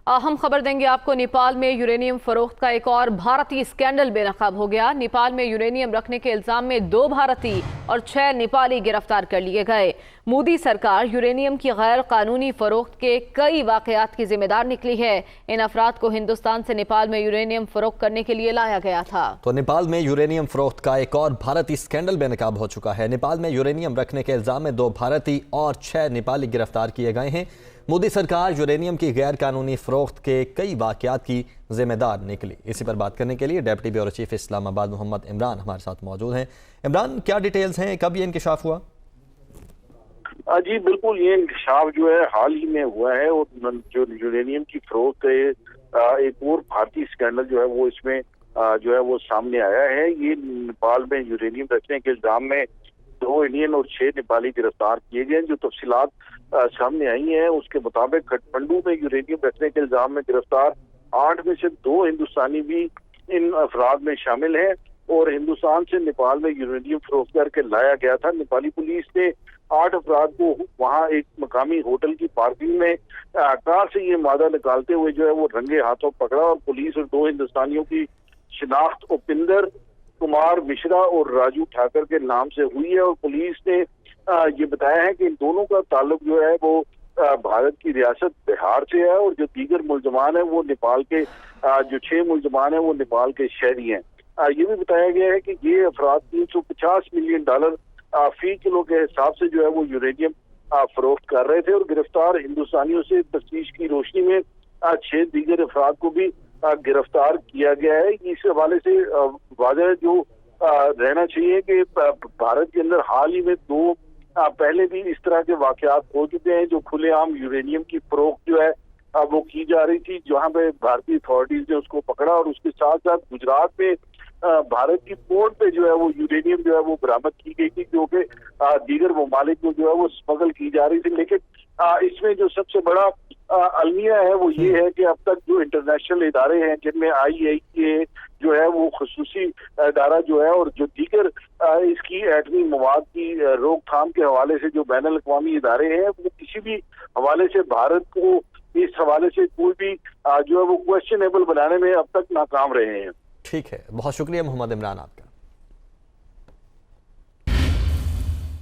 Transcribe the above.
अहम खबर देंगे आपको। नेपाल में यूरेनियम फरोख्त का एक और भारतीय स्कैंडल बेनकाब हो गया। नेपाल में यूरेनियम रखने के इल्जाम में 2 भारतीय और 6 नेपाली गिरफ्तार कर लिए गए। मोदी सरकार यूरेनियम की गैर कानूनी फरोख्त के कई वाकयात की जिम्मेदार निकली है। इन अफराद को हिंदुस्तान से नेपाल में यूरेनियम फरोख्त करने के लिए लाया गया था। तो नेपाल में यूरेनियम फरोख्त का एक और भारतीय स्कैंडल बेनकाब हो चुका है। नेपाल में यूरेनियम रखने के इल्जाम में 2 भारतीय और 6 नेपाली गिरफ्तार किए गए हैं। मोदी सरकार यूरेनियम की गैर कानूनी फरोख्त के कई वाकयात की जिम्मेदार निकली। इसी पर बात करने के लिए deputy bureau chief Islamabad Mohammad Imran हमारे साथ मौजूद हैं। इमरान, क्या डिटेल्स हैं, कब ये इंकशाफ हुआ? जी बिल्कुल, ये इंकशाफ जो है हाल ही में हुआ है और जो यूरेनियम की फरोख्त एक और भारतीय स्कैंडल जो है वो इसमें जो है वो सामने आया है। ये नेपाल में यूरेनियम रखने के इल्जाम में 2 इंडियन और 6 नेपाली गिरफ्तार किए गए। जो तफसीलात सामने आई हैं उसके मुताबिक काठमांडू में यूरेनियम रखने के इल्जाम में गिरफ्तार 8 में से 2 हिंदुस्तानी भी इन अफराद में शामिल हैं और हिंदुस्तान से नेपाल में यूरेनियम फरोख्त करके लाया गया था। नेपाली पुलिस ने 8 अफराद को वहां एक मकामी होटल की पार्किंग में कार से ये मादा निकालते हुए जो है वो रंगे हाथों पकड़ा और पुलिस और 2 हिंदुस्तानियों की शिनाख्त उपिंदर कुमार मिश्रा और राजू ठाकर के नाम से हुई है और पुलिस ने ये बताया है कि इन दोनों का ताल्लुक जो है वो भारत की रियासत बिहार से है और जो दीगर मुल्जमान है वो नेपाल के जो 6 मुल्जमान है वो नेपाल के शहरी हैं। ये भी बताया गया है कि ये अफराद $350 मिलियन फी किलो के हिसाब से जो है वो यूरेनियम फरोख्त कर रहे थे और गिरफ्तार हिंदुस्तानियों से तफ्तीश की रोशनी में 6 दीगर अफराद को भी गिरफ्तार किया गया है। इस हवाले से वाज़ेह जो रहना चाहिए कि भारत के अंदर हाल ही में 2 पहले भी इस तरह के वाकयात हो चुके हैं जो खुलेआम यूरेनियम की फरोख्त जो है वो की जा रही थी, जहां पे भारतीय अथॉरिटीज ने उसको पकड़ा और उसके साथ साथ गुजरात में भारत की पोर्ट पे जो है वो यूरेनियम जो है वो बरामद की गई थी जो कि दीगर ममालिक को जो है वो स्मगल की जा रही थी। लेकिन इसमें जो सबसे बड़ा अलमिया है वो ये है कि अब तक जो इंटरनेशनल इदारे हैं जिनमें IAEA जो है वो खुसूसी इदारा जो है और जो दीगर इसकी एटमी मवाद की रोकथाम के हवाले से जो बैनुल अक़वामी इदारे हैं वो किसी भी हवाले से भारत को इस हवाले से कोई भी जो है वो क्वेश्चनेबल बनाने में अब तक नाकाम रहे हैं। ठीक है, बहुत शुक्रिया मोहम्मद इमरान आपका।